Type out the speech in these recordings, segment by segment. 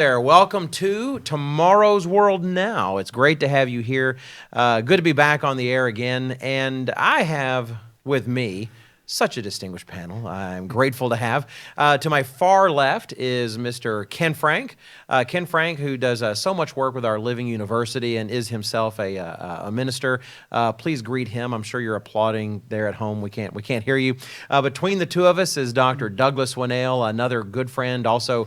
There, welcome to Tomorrow's World Now. It's great to have you here. Good to be back on the air again. And I have with me such a distinguished panel I'm grateful to have. To my far left is Mr. Ken Frank. Ken Frank, who does so much work with our Living University and is himself a minister. Please greet him. I'm sure you're applauding there at home. We can't hear you. Between the two of us is Dr. Douglas Winnail, another good friend, also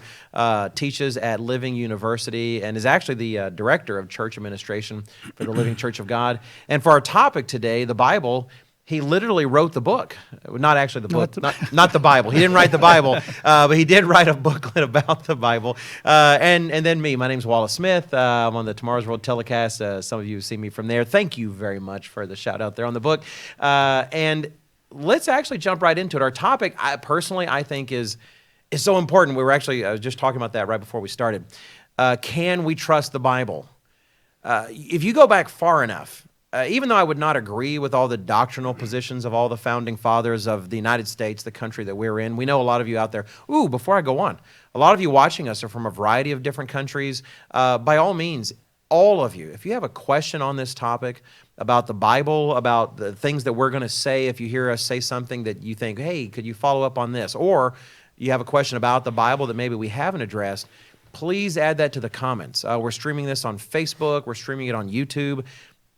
teaches at Living University and is actually the director of church administration for the Living Church of God. And for our topic today, the Bible, he literally wrote the book. Not actually the book, not the Bible. He didn't write the Bible, but he did write a booklet about the Bible. And then me. My name's Wallace Smith. I'm on the Tomorrow's World telecast. Some of you have seen me from there. Thank you very much for the shout out there on the book. And let's actually jump right into it. Our topic, I think is so important. I was just talking about that right before we started. Can we trust the Bible? If you go back far enough, even though I would not agree with all the doctrinal positions of all the founding fathers of the United States, the country that we're in, we know a lot of you out there. Before I go on, a lot of you watching us are from a variety of different countries. By all means, all of you, if you have a question on this topic about the Bible, about the things that we're going to say, if you hear us say something that you think, hey, could you follow up on this? Or you have a question about the Bible that maybe we haven't addressed, please add that to the comments. We're streaming this on Facebook. We're streaming it on YouTube.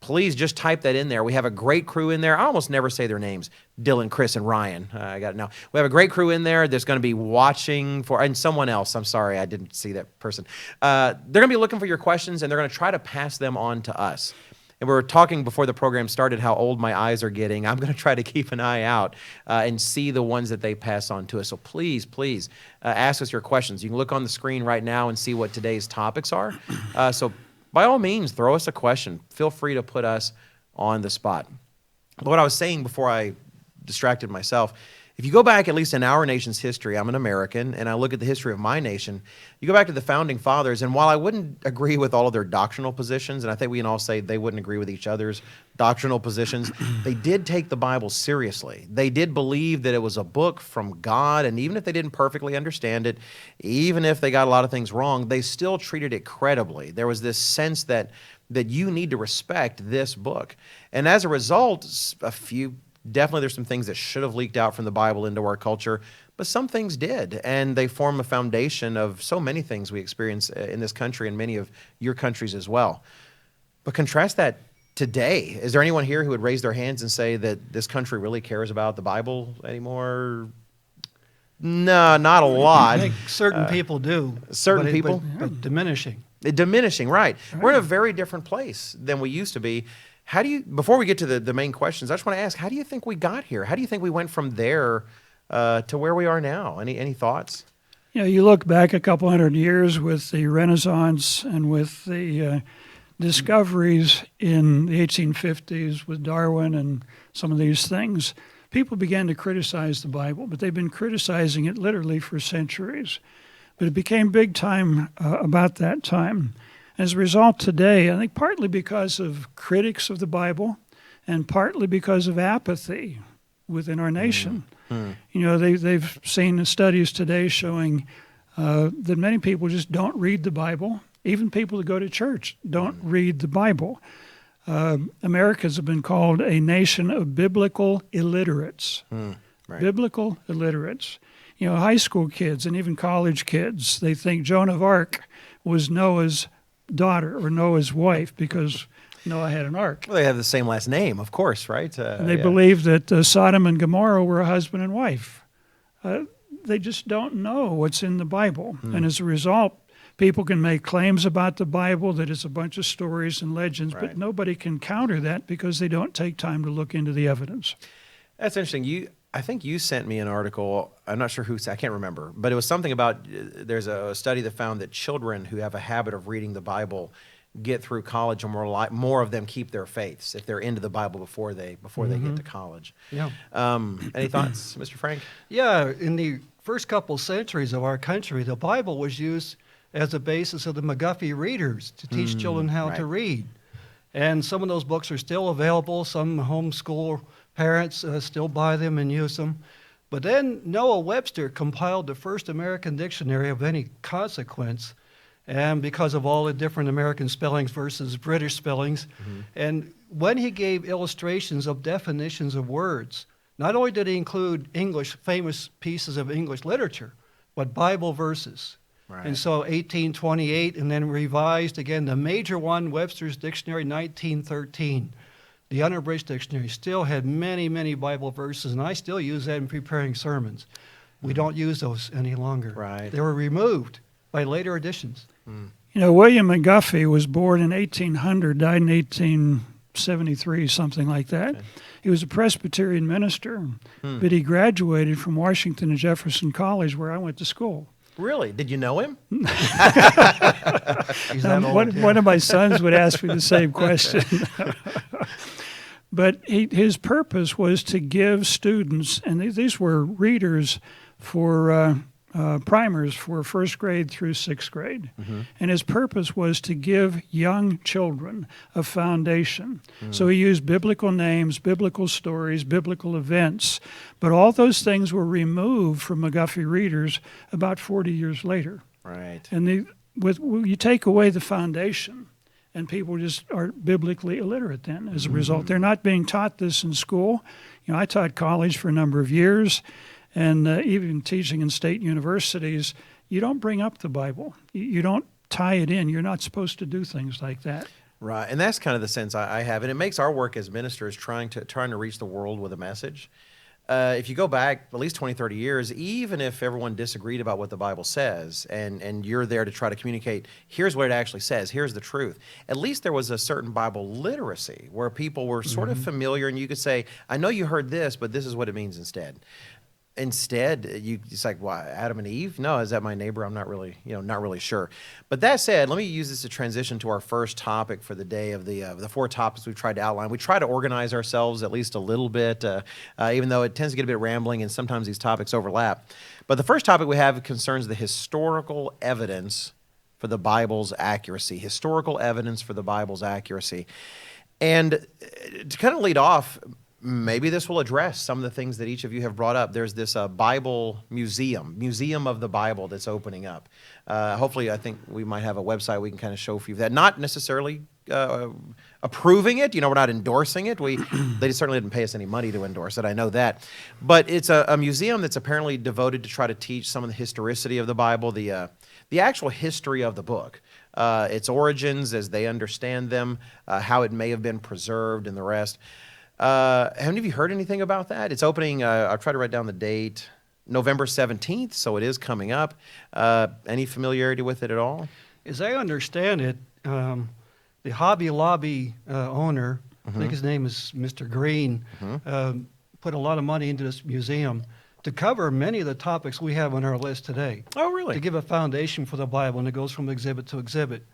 Please just type that in there. We have a great crew in there. I almost never say their names. Dylan, Chris, and Ryan. I got it now. We have a great crew in there that's going to be watching for, and someone else. I'm sorry, I didn't see that person. They're going to be looking for your questions, and they're going to try to pass them on to us. And we were talking before the program started how old my eyes are getting. I'm going to try to keep an eye out and see the ones that they pass on to us. So please ask us your questions. You can look on the screen right now and see what today's topics are. So by all means, throw us a question. Feel free to put us on the spot. But what I was saying before I distracted myself, if you go back at least in our nation's history, I'm an American, and I look at the history of my nation, you go back to the founding fathers, and while I wouldn't agree with all of their doctrinal positions, and I think we can all say they wouldn't agree with each other's doctrinal positions, they did take the Bible seriously. They did believe that it was a book from God, and even if they didn't perfectly understand it, even if they got a lot of things wrong, they still treated it credibly. There was this sense that you need to respect this book. And as a result, definitely there's some things that should have leaked out from the Bible into our culture, but some things did, and they form a foundation of so many things we experience in this country and many of your countries as well. But contrast that today. Is there anyone here who would raise their hands and say that this country really cares about the Bible anymore? No, not a lot. I think certain people do. Certain people? But diminishing. Diminishing, right. We're in a very different place than we used to be. Before we get to the main questions, I just want to ask, how do you think we got here? How do you think we went from there to where we are now? Any thoughts? You look back a couple hundred years with the Renaissance and with the discoveries in the 1850s with Darwin and some of these things, people began to criticize the Bible, but they've been criticizing it literally for centuries. But it became big time about that time. As a result today, I think partly because of critics of the Bible and partly because of apathy within our nation. They've seen studies today showing that many people just don't read the Bible. Even people that go to church don't read the Bible. Americans have been called a nation of biblical illiterates. Right. Biblical illiterates. High school kids and even college kids, they think Joan of Arc was Noah's daughter or Noah's wife because Noah had an ark. Well, they have the same last name, of course, right? And they believe that Sodom and Gomorrah were a husband and wife. They just don't know what's in the Bible. And as a result, people can make claims about the Bible that it's a bunch of stories and legends, but nobody can counter that because they don't take time to look into the evidence. That's interesting. I think you sent me an article, I'm not sure who, I can't remember, but it was something about, there's a study that found that children who have a habit of reading the Bible get through college, and more of them keep their faiths if they're into the Bible before they get to college. Yeah. Any thoughts, Mr. Frank? Yeah, in the first couple centuries of our country, the Bible was used as a basis of the McGuffey readers to teach children how to read. And some of those books are still available. Some homeschool parents still buy them and use them. But then Noah Webster compiled the first American dictionary of any consequence, and because of all the different American spellings versus British spellings. And when he gave illustrations of definitions of words, not only did he include famous pieces of English literature, but Bible verses. Right. And so 1828, and then revised again, the major one, Webster's Dictionary, 1913. The Unabridged Dictionary still had many, many Bible verses, and I still use that in preparing sermons. We don't use those any longer. Right. They were removed by later editions. You know, William McGuffey was born in 1800, died in 1873, something like that. Okay. He was a Presbyterian minister, but he graduated from Washington and Jefferson College, where I went to school. Really? Did you know him? He's that old, One of my sons would ask me the same question. But his purpose was to give students, and these were readers for primers for first grade through sixth grade. And his purpose was to give young children a foundation. So he used biblical names, biblical stories, biblical events. But all those things were removed from McGuffey readers about 40 years later. Right. And you take away the foundation, and people just are biblically illiterate then as a result. They're not being taught this in school. You know, I taught college for a number of years, and even teaching in state universities, you don't bring up the Bible. You don't tie it in. You're not supposed to do things like that. Right, and that's kind of the sense I have, and it makes our work as ministers trying to reach the world with a message. If you go back at least 20, 30 years, even if everyone disagreed about what the Bible says, and you're there to try to communicate, here's what it actually says, here's the truth, at least there was a certain Bible literacy where people were sort of familiar, and you could say, I know you heard this, but this is what it means instead. Instead, it's like, well, Adam and Eve? No, is that my neighbor? I'm not really, not really sure. But that said, let me use this to transition to our first topic for the day of the four topics we've tried to outline. We try to organize ourselves at least a little bit, even though it tends to get a bit rambling and sometimes these topics overlap. But the first topic we have concerns the historical evidence for the Bible's accuracy. Historical evidence for the Bible's accuracy. And to kind of lead off, maybe this will address some of the things that each of you have brought up. There's this Bible museum of the Bible that's opening up. Hopefully, I think we might have a website we can kind of show for you that. Not necessarily approving it. We're not endorsing it. They certainly didn't pay us any money to endorse it. I know that. But it's a museum that's apparently devoted to try to teach some of the historicity of the Bible, the actual history of the book. Its origins as they understand them, how it may have been preserved, and the rest. Have any of you heard anything about that? It's opening, I'll try to write down the date, November 17th, so it is coming up. Any familiarity with it at all? As I understand it, the Hobby Lobby owner, I think his name is Mr. Green, put a lot of money into this museum to cover many of the topics we have on our list today. Oh, really? To give a foundation for the Bible, and it goes from exhibit to exhibit.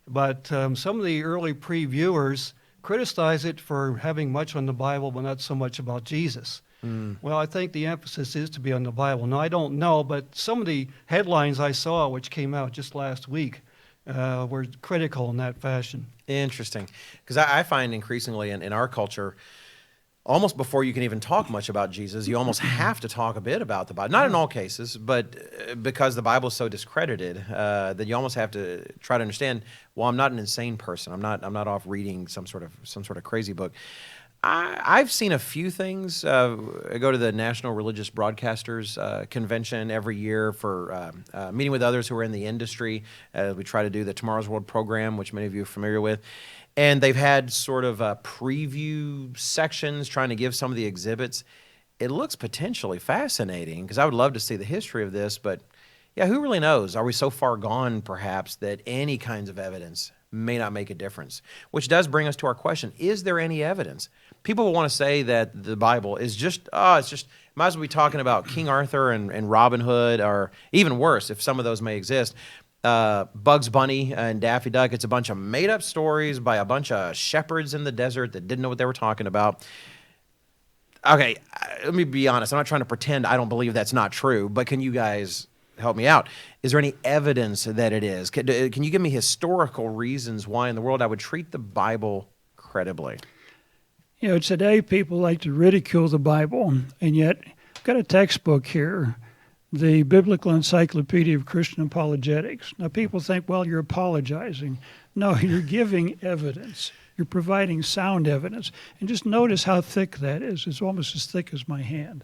But some of the early previewers criticize it for having much on the Bible, but not so much about Jesus. Well, I think the emphasis is to be on the Bible. Now, I don't know, but some of the headlines I saw, which came out just last week, were critical in that fashion. Interesting. Because I find increasingly in our culture, almost before you can even talk much about Jesus, you almost have to talk a bit about the Bible. Not in all cases, but because the Bible is so discredited, that you almost have to try to understand, well, I'm not an insane person. I'm not off reading some sort of crazy book. I've seen a few things. I go to the National Religious Broadcasters Convention every year for meeting with others who are in the industry. We try to do the Tomorrow's World program, which many of you are familiar with. And they've had sort of preview sections trying to give some of the exhibits. It looks potentially fascinating because I would love to see the history of this, but yeah, who really knows? Are we so far gone, perhaps, that any kinds of evidence may not make a difference? Which does bring us to our question, is there any evidence? People will want to say that the Bible is just, might as well be talking about King Arthur and Robin Hood, or even worse, if some of those may exist, Bugs Bunny and Daffy Duck. It's a bunch of made-up stories by a bunch of shepherds in the desert that didn't know what they were talking about. Okay, let me be honest. I'm not trying to pretend I don't believe that's not true, but can you guys help me out? Is there any evidence that it is? Can you give me historical reasons why in the world I would treat the Bible credibly? Today people like to ridicule the Bible, and yet I've got a textbook here the Biblical Encyclopedia of Christian Apologetics. Now, people think, well, you're apologizing. No, you're giving evidence. You're providing sound evidence. And just notice how thick that is. It's almost as thick as my hand.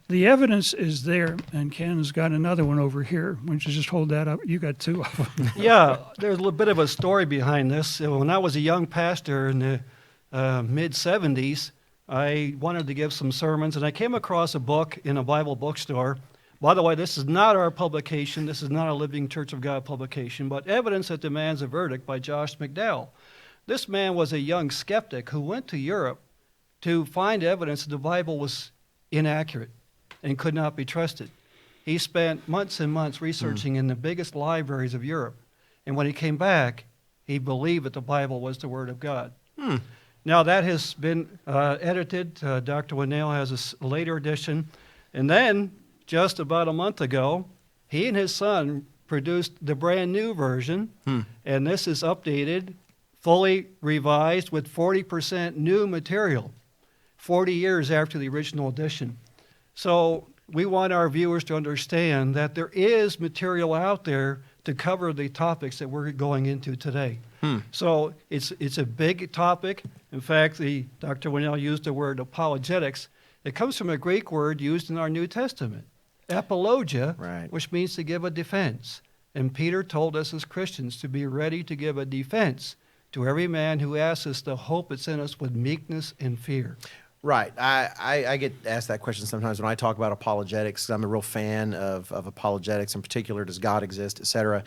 The evidence is there, and Ken's got another one over here. Why don't you just hold that up? You got two of them. Yeah, there's a little bit of a story behind this. When I was a young pastor in the mid-'70s, I wanted to give some sermons, and I came across a book in a Bible bookstore. By the way, this is not our publication. This is not a Living Church of God publication, but Evidence That Demands a Verdict by Josh McDowell. This man was a young skeptic who went to Europe to find evidence that the Bible was inaccurate and could not be trusted. He spent months and months researching in the biggest libraries of Europe, and when he came back, he believed that the Bible was the Word of God. Now, that has been edited. Dr. Winnail has a later edition. And then, just about a month ago, he and his son produced the brand new version, and this is updated, fully revised with 40% new material, 40 years after the original edition. So we want our viewers to understand that there is material out there to cover the topics that we're going into today. So it's a big topic. In fact, Dr. Winnail used the word apologetics. It comes from a Greek word used in our New Testament, apologia, which means to give a defense. And Peter told us as Christians to be ready to give a defense to every man who asks us the hope that's in us with meekness and fear. Right. I get asked that question sometimes when I talk about apologetics. I'm a real fan of apologetics, in particular, does God exist, et cetera.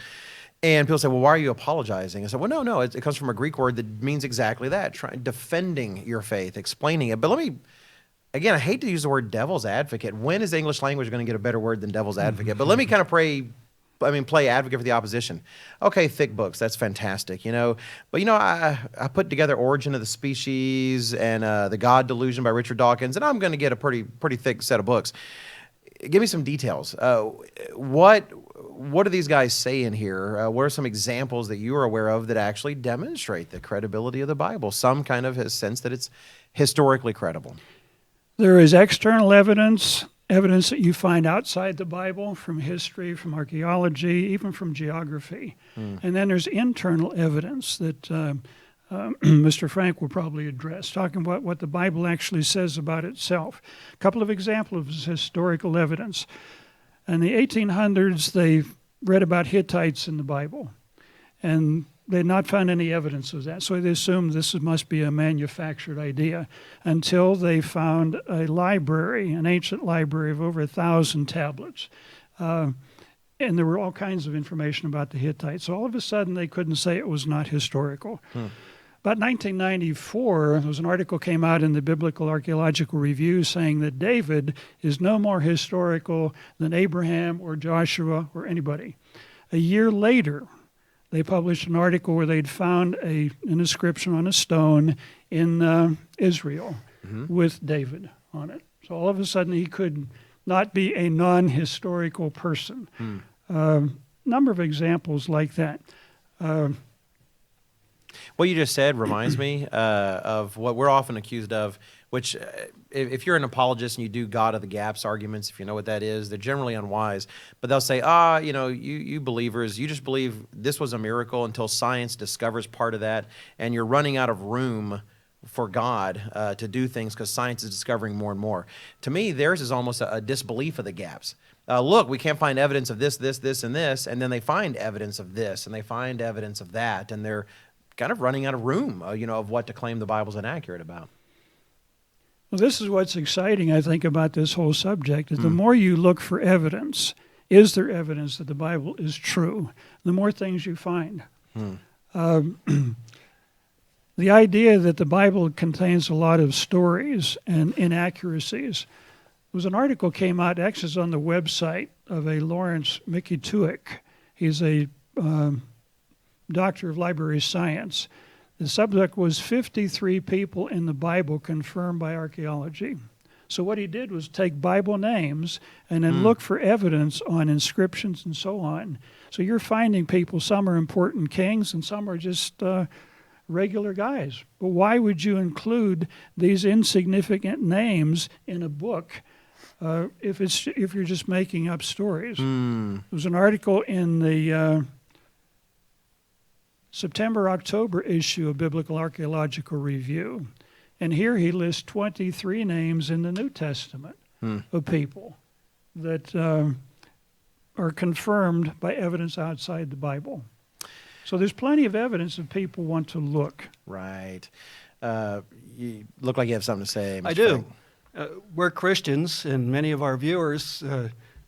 And people say, well, why are you apologizing? I said, well, no, it comes from a Greek word that means exactly that, defending your faith, explaining it. But let me, again, I hate to use the word devil's advocate. When is the English language going to get a better word than devil's advocate? But let me kind of play advocate for the opposition. Okay, thick books, that's fantastic, But, I put together Origin of the Species and The God Delusion by Richard Dawkins, and I'm going to get a pretty thick set of books. Give me some details. What do these guys say in here? What are some examples that you are aware of that actually demonstrate the credibility of the Bible? Some kind of sense that it's historically credible. There is external evidence that you find outside the Bible, from history, from archaeology, even from geography. And then there's internal evidence that Mr. Frank will probably address, talking about what the Bible actually says about itself. A couple of examples of historical evidence. In the 1800s, they read about Hittites in the Bible, and they had not found any evidence of that, so they assumed this must be a manufactured idea until they found a library, an ancient library of over 1,000 tablets. And there were all kinds of information about the Hittites. So all of a sudden, they couldn't say it was not historical. About 1994, there was an article came out in the Biblical Archaeological Review saying that David is no more historical than Abraham or Joshua or anybody. A year later, they published an article where they'd found an inscription on a stone in Israel with David on it. So all of a sudden, he could not be a non-historical person. Number of examples like that. What you just said reminds me of what we're often accused of, which if you're an apologist and you do God of the gaps arguments, if you know what that is, they're generally unwise. But they'll say, you believers, you just believe this was a miracle until science discovers part of that, and you're running out of room for God to do things because science is discovering more and more. To me, theirs is almost a disbelief of the gaps. Look, we can't find evidence of this, and this, and then they find evidence of this, and they find evidence of that, and they're kind of running out of room, of what to claim the Bible's inaccurate about. Well, this is what's exciting, I think, about this whole subject, is the more you look for evidence, is there evidence that the Bible is true, the more things you find. The idea that the Bible contains a lot of stories and inaccuracies. There was an article came out, actually it's on the website, of a Lawrence Mikituik. He's a doctor of library science. The subject was 53 people in the Bible confirmed by archaeology. So what he did was take Bible names and then look for evidence on inscriptions and so on. So you're finding people, some are important kings and some are just regular guys. But why would you include these insignificant names in a book if you're just making up stories. There was an article in the September-October issue of Biblical Archaeological Review, and here he lists 23 names in the New Testament of people that are confirmed by evidence outside the Bible. So there's plenty of evidence if people want to look. Right. You look like you have something to say, Mr. I do. Frank. We're Christians, and many of our viewers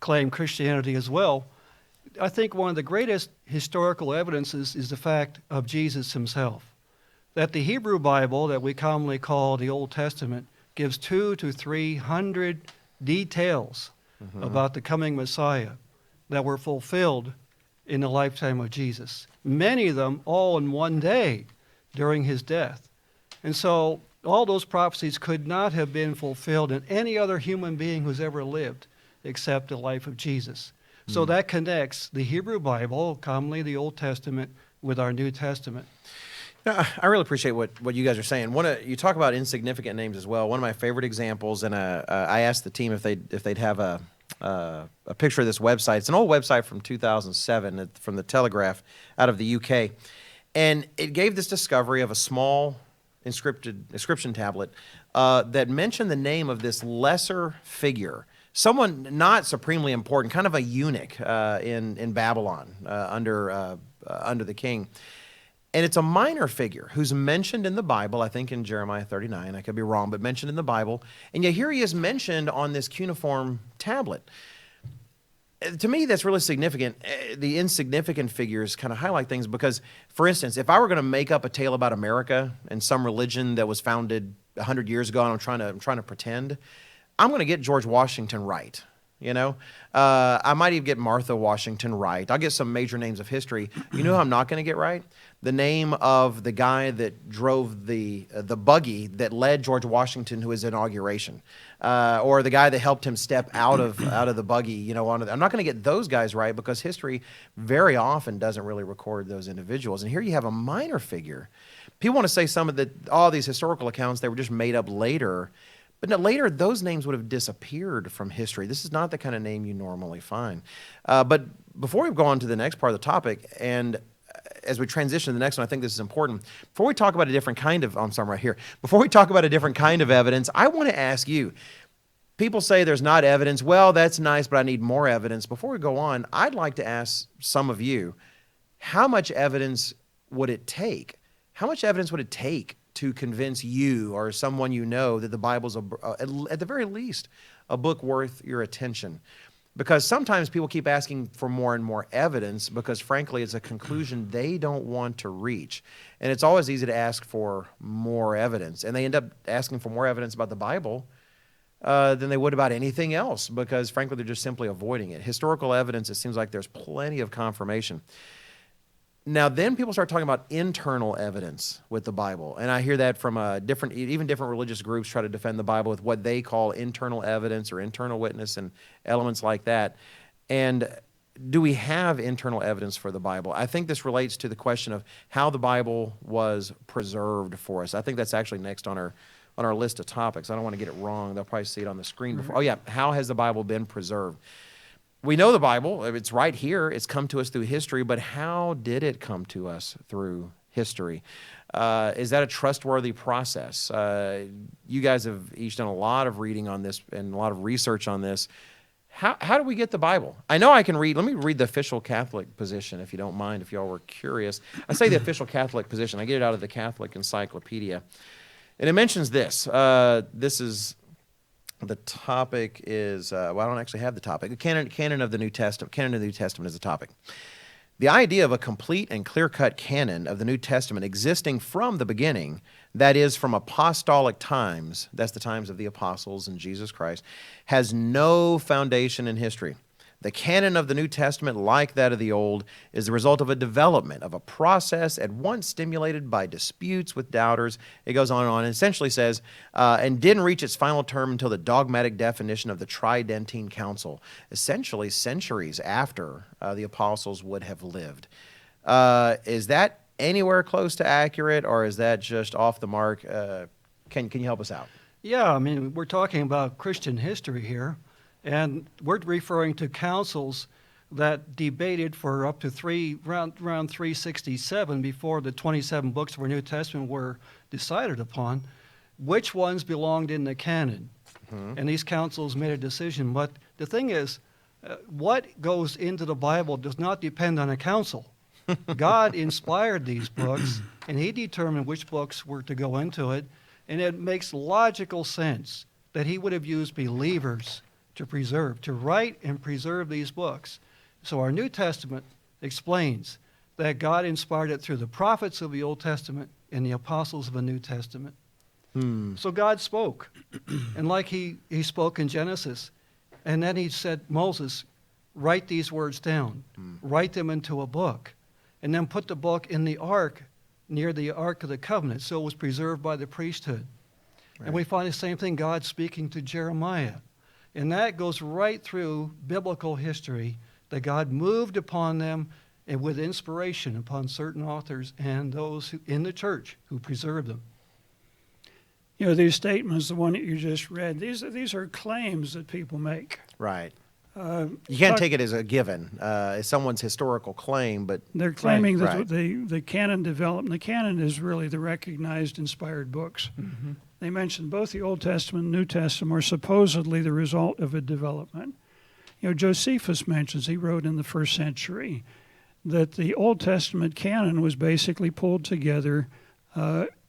claim Christianity as well. I think one of the greatest historical evidences is the fact of Jesus himself. That the Hebrew Bible, that we commonly call the Old Testament, gives 200 to 300 details about the coming Messiah that were fulfilled in the lifetime of Jesus. Many of them all in one day during his death. And so all those prophecies could not have been fulfilled in any other human being who's ever lived except the life of Jesus. So that connects the Hebrew Bible, commonly the Old Testament, with our New Testament. I really appreciate what you guys are saying. You talk about insignificant names as well. One of my favorite examples, and I asked the team if they'd have a picture of this website. It's an old website from 2007 from the Telegraph out of the UK, and it gave this discovery of a small inscription tablet that mentioned the name of this lesser figure. Someone not supremely important, kind of a eunuch in Babylon under the king. And it's a minor figure who's mentioned in the Bible, I think in Jeremiah 39, I could be wrong, but mentioned in the Bible. And yet here he is mentioned on this cuneiform tablet. To me, that's really significant. The insignificant figures kind of highlight things because, for instance, if I were going to make up a tale about America and some religion that was founded 100 years ago, and I'm trying to pretend, I'm going to get George Washington right. You know, I might even get Martha Washington right. I'll get some major names of history. You know who I'm not going to get right? The name of the guy that drove the buggy that led George Washington to his inauguration, or the guy that helped him step out of the buggy. You know, I'm not going to get those guys right because history very often doesn't really record those individuals. And here you have a minor figure. People want to say all these historical accounts, they were just made up later. But later, those names would have disappeared from history. This is not the kind of name you normally find. But before we go on to the next part of the topic, and as we transition to the next one, I think this is important. Before we talk about a different kind of, Before we talk about a different kind of evidence, I want to ask you, people say there's not evidence. Well, that's nice, but I need more evidence. Before we go on, I'd like to ask some of you, how much evidence would it take? How much evidence would it take to convince you or someone you know that the Bible's, at the very least, a book worth your attention? Because sometimes people keep asking for more and more evidence because, frankly, it's a conclusion they don't want to reach. And it's always easy to ask for more evidence. And they end up asking for more evidence about the Bible than they would about anything else because, frankly, they're just simply avoiding it. Historical evidence, it seems like there's plenty of confirmation. Now, then people start talking about internal evidence with the Bible. And I hear that from different religious groups try to defend the Bible with what they call internal evidence or internal witness and elements like that. And do we have internal evidence for the Bible? I think this relates to the question of how the Bible was preserved for us. I think that's actually next on our list of topics. I don't want to get it wrong. They'll probably see it on the screen before. Oh, yeah. How has the Bible been preserved? We know the Bible. It's right here. It's come to us through history, but how did it come to us through history? Is that a trustworthy process? You guys have each done a lot of reading on this and a lot of research on this. How do we get the Bible? I know I can read. Let me read the official Catholic position, if you don't mind, if y'all were curious. I say the official Catholic position. I get it out of the Catholic Encyclopedia. And it mentions this. The topic is, I don't actually have the topic. The canon of the New Testament. Canon of the New Testament is the topic. The idea of a complete and clear-cut canon of the New Testament existing from the beginning, that is, from apostolic times, that's the times of the apostles and Jesus Christ, has no foundation in history. The canon of the New Testament, like that of the Old, is the result of a development, of a process at once stimulated by disputes with doubters. It goes on and essentially says, and didn't reach its final term until the dogmatic definition of the Tridentine Council, essentially centuries after the apostles would have lived. Is that anywhere close to accurate, or is that just off the mark? Can you help us out? Yeah, I mean, we're talking about Christian history here. And we're referring to councils that debated for up to around 367 before the 27 books of our New Testament were decided upon, which ones belonged in the canon. And these councils made a decision. But the thing is, what goes into the Bible does not depend on a council. God inspired these books, and he determined which books were to go into it, and it makes logical sense that he would have used believers to write and preserve these books. So our New Testament explains that God inspired it through the prophets of the Old Testament and the apostles of the New Testament. So God spoke, and like he spoke in Genesis, and then he said, Moses, write these words down, write them into a book, and then put the book in the ark, near the Ark of the Covenant, so it was preserved by the priesthood. Right. And we find the same thing, God speaking to Jeremiah. And that goes right through biblical history, that God moved upon them and with inspiration upon certain authors and those in the church who preserved them. You know, these statements, the one that you just read, these are claims that people make. Right. You can't take it as a given, as someone's historical claim, but they're claiming that the canon developed. The canon is really the recognized inspired books. They mention both the Old Testament and New Testament are supposedly the result of a development. You know, Josephus mentions, he wrote in the 1st century, that the Old Testament canon was basically pulled together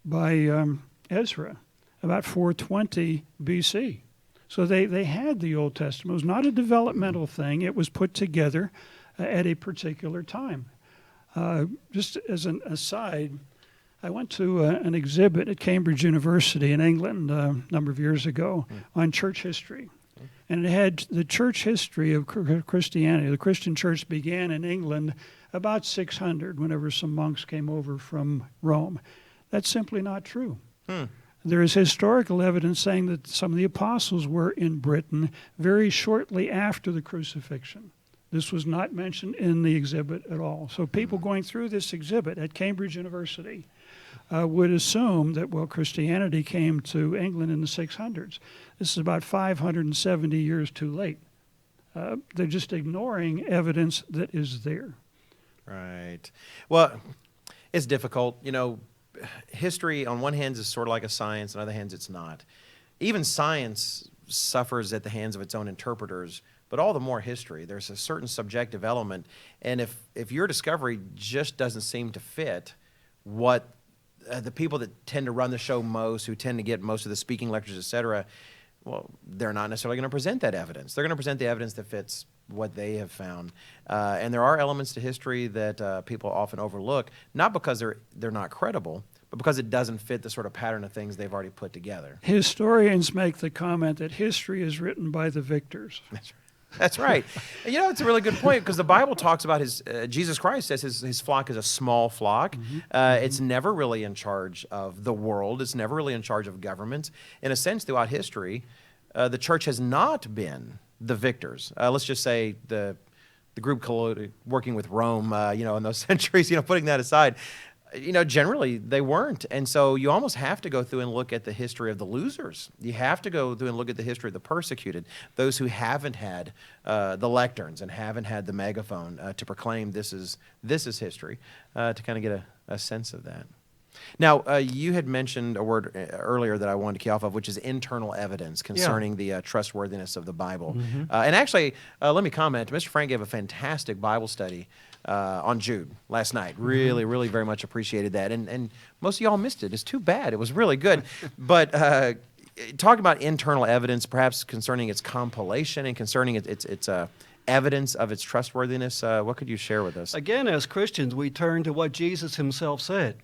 by Ezra about 420 BC. So they had the Old Testament. It was not a developmental thing. It was put together at a particular time. Just as an aside, I went to an exhibit at Cambridge University in England a number of years ago on church history. And it had the church history of Christianity. The Christian church began in England about 600, whenever some monks came over from Rome. That's simply not true. There is historical evidence saying that some of the apostles were in Britain very shortly after the crucifixion. This was not mentioned in the exhibit at all. So people going through this exhibit at Cambridge University would assume that, well, Christianity came to England in the 600s. This is about 570 years too late. They're just ignoring evidence that is there. Right. Well, it's difficult. You know, history on one hand is sort of like a science, on the other hand it's not. Even science suffers at the hands of its own interpreters, but all the more history. There's a certain subjective element, and if your discovery just doesn't seem to fit what the people that tend to run the show most, who tend to get most of the speaking lectures, etc., well, they're not necessarily going to present that evidence. They're going to present the evidence that fits what they have found. And there are elements to history that people often overlook, not because they're not credible, but because it doesn't fit the sort of pattern of things they've already put together. Historians make the comment that history is written by the victors. That's right. That's right. And, you know, it's a really good point, because the Bible talks about Jesus Christ says his flock is a small flock. It's never really in charge of the world. It's never really in charge of governments. In a sense, throughout history, the church has not been the victors. Let's just say the group working with Rome, you know, in those centuries, you know, putting that aside, you know, generally they weren't. And so you almost have to go through and look at the history of the losers. You have to go through and look at the history of the persecuted, those who haven't had the lecterns and haven't had the megaphone to proclaim this is history, to kind of get a sense of that. Now, you had mentioned a word earlier that I wanted to key off of, which is internal evidence concerning the trustworthiness of the Bible. And actually, let me comment. Mr. Frank gave a fantastic Bible study on Jude last night. Really, really very much appreciated that. And most of y'all missed it. It's too bad. It was really good. But talking about internal evidence, perhaps concerning its compilation and concerning its evidence of its trustworthiness, what could you share with us? Again, as Christians, we turn to what Jesus himself said.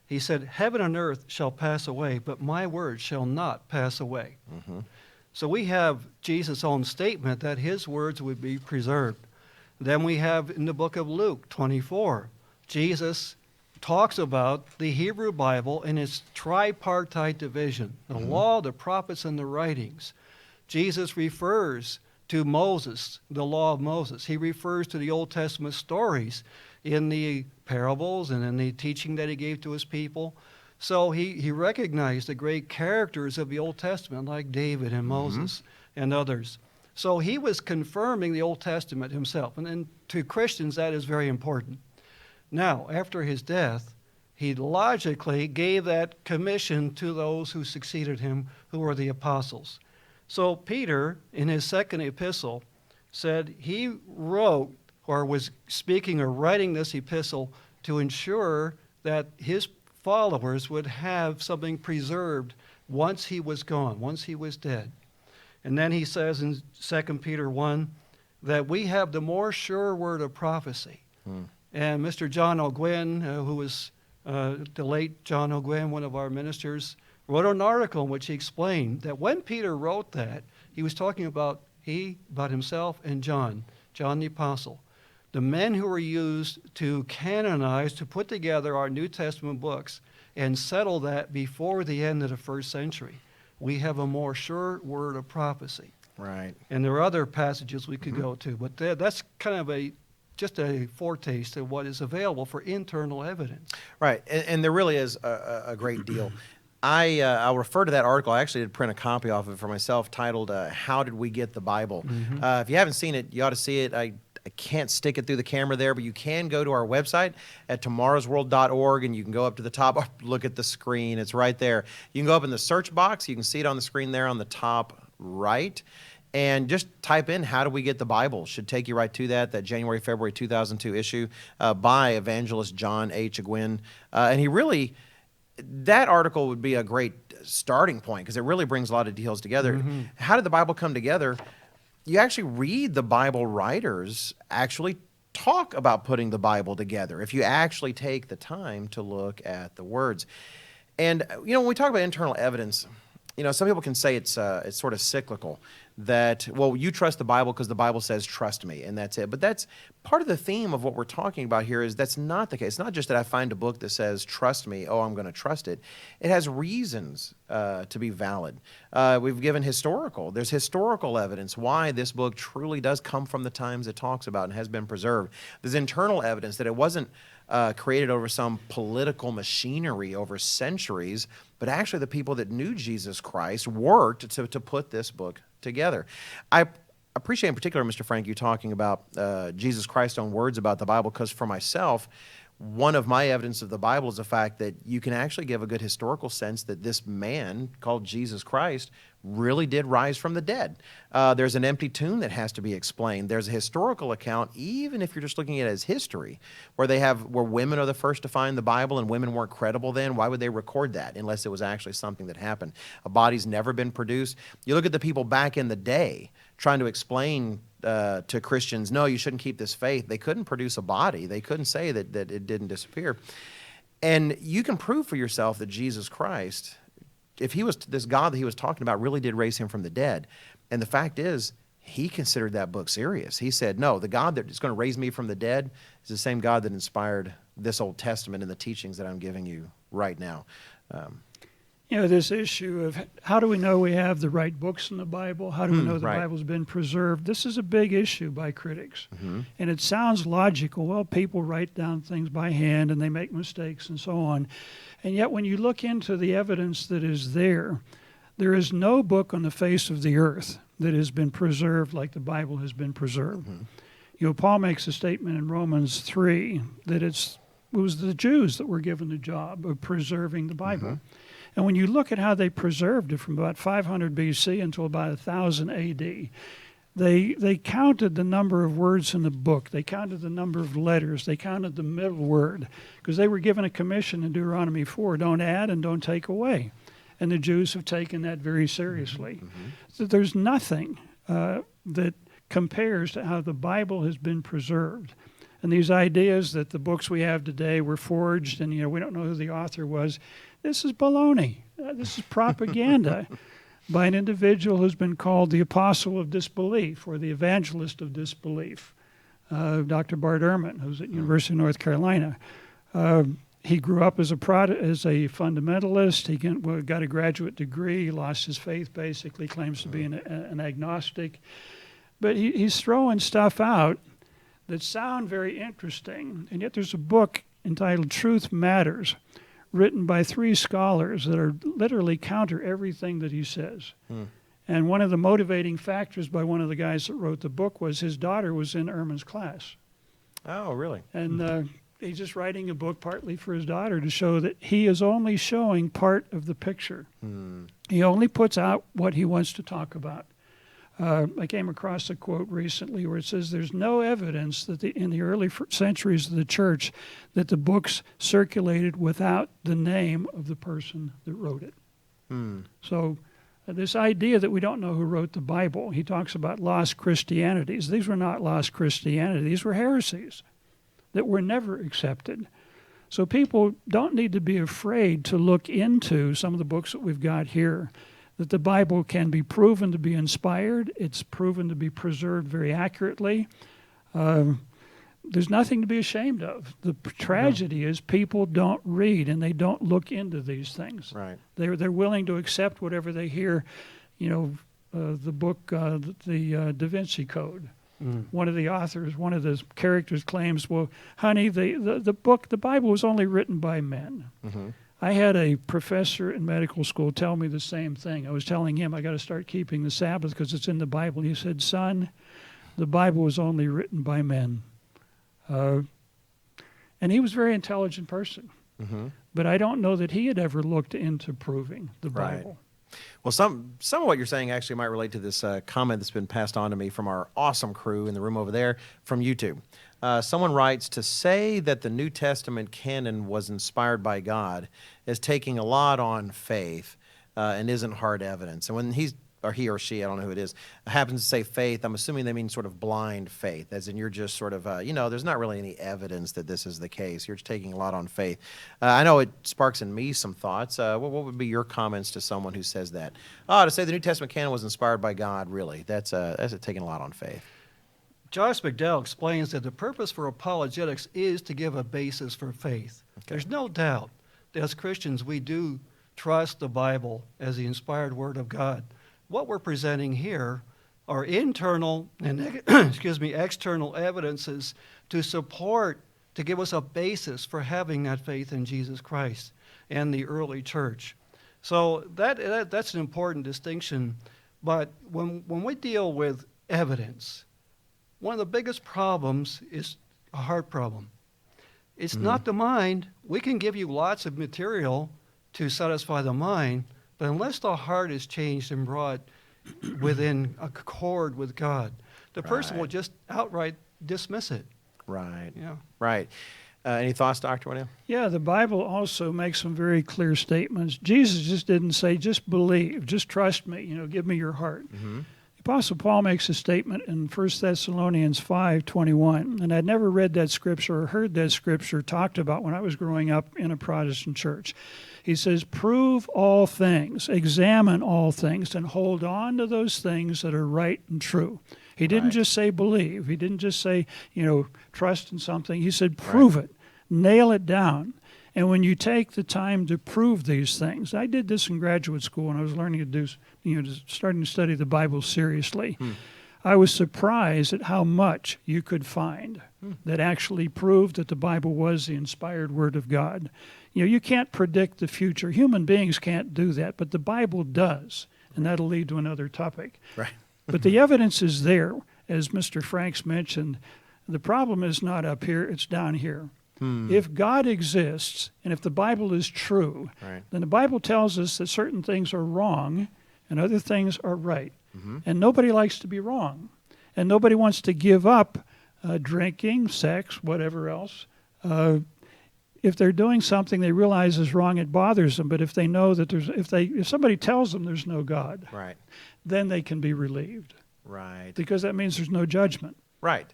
He said, "Heaven and earth shall pass away, but my word shall not pass away." So we have Jesus' own statement that his words would be preserved. Then we have in the book of Luke 24, Jesus talks about the Hebrew Bible and its tripartite division, the law, the prophets, and the writings. Jesus refers to Moses, the law of Moses. He refers to the Old Testament stories in the parables and in the teaching that he gave to his people. So he recognized the great characters of the Old Testament, like David and Moses and others. So he was confirming the Old Testament himself. And to Christians, that is very important. Now, after his death, he logically gave that commission to those who succeeded him, who were the apostles. So Peter, in his second epistle, said he wrote or was speaking or writing this epistle to ensure that his followers would have something preserved once he was gone, once he was dead. And then he says in 2 Peter 1 that we have the more sure word of prophecy. And Mr. John O'Gwen, who was the late John O'Gwen, one of our ministers, wrote an article in which he explained that when Peter wrote that, he was talking about himself and John the Apostle, the men who were used to canonize, to put together our New Testament books and settle that before the end of the first century. We have a more sure word of prophecy. Right. And there are other passages we could go to, but that's kind of just a foretaste of what is available for internal evidence. Right, and there really is a great deal. I'll refer to that article. I actually did print a copy off of it for myself, titled "How Did We Get the Bible?" If you haven't seen it, you ought to see it. I can't stick it through the camera there, but you can go to our website at tomorrowsworld.org, and you can go up to the top. Oh, look at the screen. It's right there. You can go up in the search box. You can see it on the screen there on the top right. And just type in, "How do we get the Bible?" Should take you right to that January, February 2002 issue by evangelist John H. O'Gwen. And he really, that article would be a great starting point because it really brings a lot of details together. How did the Bible come together? You actually read the Bible writers actually talk about putting the Bible together if you actually take the time to look at the words. And, when we talk about internal evidence, some people can say it's sort of cyclical, that, well, you trust the Bible because the Bible says trust me, and that's it. But that's part of the theme of what we're talking about here is that's not the case. It's not just that I find a book that says trust me, oh, I'm going to trust it. It has reasons to be valid. We've given there's historical evidence why this book truly does come from the times it talks about and has been preserved. There's internal evidence that it wasn't created over some political machinery over centuries, but actually the people that knew Jesus Christ worked to put this book together. I appreciate in particular, Mr. Frank, you talking about Jesus Christ's own words about the Bible, because for myself, one of my evidence of the Bible is the fact that you can actually give a good historical sense that this man called Jesus Christ really did rise from the dead. There's an empty tomb that has to be explained. There's a historical account, even if you're just looking at it as history, where women are the first to find the Bible and women weren't credible then. Why would they record that unless it was actually something that happened? A body's never been produced. You look at the people back in the day trying to explain to Christians, no, you shouldn't keep this faith. They couldn't produce a body. They couldn't say that it didn't disappear. And you can prove for yourself that Jesus Christ, if he was this God that he was talking about, really did raise him from the dead. And the fact is, he considered that book serious. He said, no, the God that is going to raise me from the dead is the same God that inspired this Old Testament and the teachings that I'm giving you right now. This issue of how do we know we have the right books in the Bible? How do we know the right. Bible's been preserved? This is a big issue by critics. And it sounds logical. Well, people write down things by hand and they make mistakes and so on. And yet when you look into the evidence that is there is no book on the face of the earth that has been preserved like the Bible has been preserved. Paul makes a statement in Romans 3 that it was the Jews that were given the job of preserving the Bible. And when you look at how they preserved it from about 500 BC until about 1000 AD, they counted the number of words in the book. They counted the number of letters. They counted the middle word, because they were given a commission in Deuteronomy 4, don't add and don't take away. And the Jews have taken that very seriously. So there's nothing that compares to how the Bible has been preserved. And these ideas that the books we have today were forged and we don't know who the author was, this is baloney. This is propaganda by an individual who's been called the apostle of disbelief or the evangelist of disbelief, Dr. Bart Ehrman, who's at University of North Carolina. He grew up as a fundamentalist. He got a graduate degree. He lost his faith, basically, claims to be an agnostic. But he's throwing stuff out that sound very interesting, and yet there's a book entitled Truth Matters, written by 3 scholars that are literally counter everything that he says. And one of the motivating factors by one of the guys that wrote the book was his daughter was in Ehrman's class. Oh, really? And he's just writing a book partly for his daughter to show that he is only showing part of the picture. He only puts out what he wants to talk about. I came across a quote recently where it says there's no evidence that in the early centuries of the church that the books circulated without the name of the person that wrote it. So this idea that we don't know who wrote the Bible, he talks about lost Christianities. These were not lost Christianity. These were heresies that were never accepted. So people don't need to be afraid to look into some of the books that we've got here, that the Bible can be proven to be inspired. It's proven to be preserved very accurately. There's nothing to be ashamed of. The tragedy is people don't read and they don't look into these things. Right. They're willing to accept whatever they hear. The book, the Da Vinci Code. One of the authors, one of the characters claims, well, honey, the book, the Bible was only written by men. I had a professor in medical school tell me the same thing. I was telling him I got to start keeping the Sabbath because it's in the Bible. He said, son, the Bible was only written by men. And he was a very intelligent person. But I don't know that he had ever looked into proving the Bible. Well, some of what you're saying actually might relate to this comment that's been passed on to me from our awesome crew in the room over there from YouTube. Someone writes, to say that the New Testament canon was inspired by God is taking a lot on faith and isn't hard evidence. And when he or she, I don't know who it is, happens to say faith, I'm assuming they mean sort of blind faith, as in you're just sort of, there's not really any evidence that this is the case. You're just taking a lot on faith. I know it sparks in me some thoughts. What would be your comments to someone who says that? To say the New Testament canon was inspired by God, really, that's taking a lot on faith. Josh McDowell explains that the purpose for apologetics is to give a basis for faith. Okay. There's no doubt that as Christians we do trust the Bible as the inspired Word of God. What we're presenting here are internal and external evidences to support, to give us a basis for having that faith in Jesus Christ and the early church. So that's an important distinction. But when we deal with evidence, one of the biggest problems is a heart problem. It's not the mind. We can give you lots of material to satisfy the mind, but unless the heart is changed and brought within accord with God, the person will just outright dismiss it. Right. Yeah. Right. Any thoughts, Dr. Winnail? Yeah, the Bible also makes some very clear statements. Jesus just didn't say, just believe, just trust me, give me your heart. The Apostle Paul makes a statement in 1 Thessalonians 5:21, and I'd never read that scripture or heard that scripture talked about when I was growing up in a Protestant church. He says, prove all things, examine all things, and hold on to those things that are right and true. He didn't just say believe. He didn't just say, trust in something. He said prove it, nail it down. And when you take the time to prove these things, I did this in graduate school when I was learning to do, starting to study the Bible seriously. I was surprised at how much you could find that actually proved that the Bible was the inspired Word of God. You can't predict the future. Human beings can't do that, but the Bible does, and that'll lead to another topic. Right. But the evidence is there, as Mr. Franks mentioned. The problem is not up here, it's down here. If God exists, and if the Bible is true, then the Bible tells us that certain things are wrong and other things are right. And nobody likes to be wrong. And nobody wants to give up drinking, sex, whatever else. If they're doing something they realize is wrong, it bothers them. But if they know that if somebody tells them there's no God, then they can be relieved. Right. Because that means there's no judgment. Right.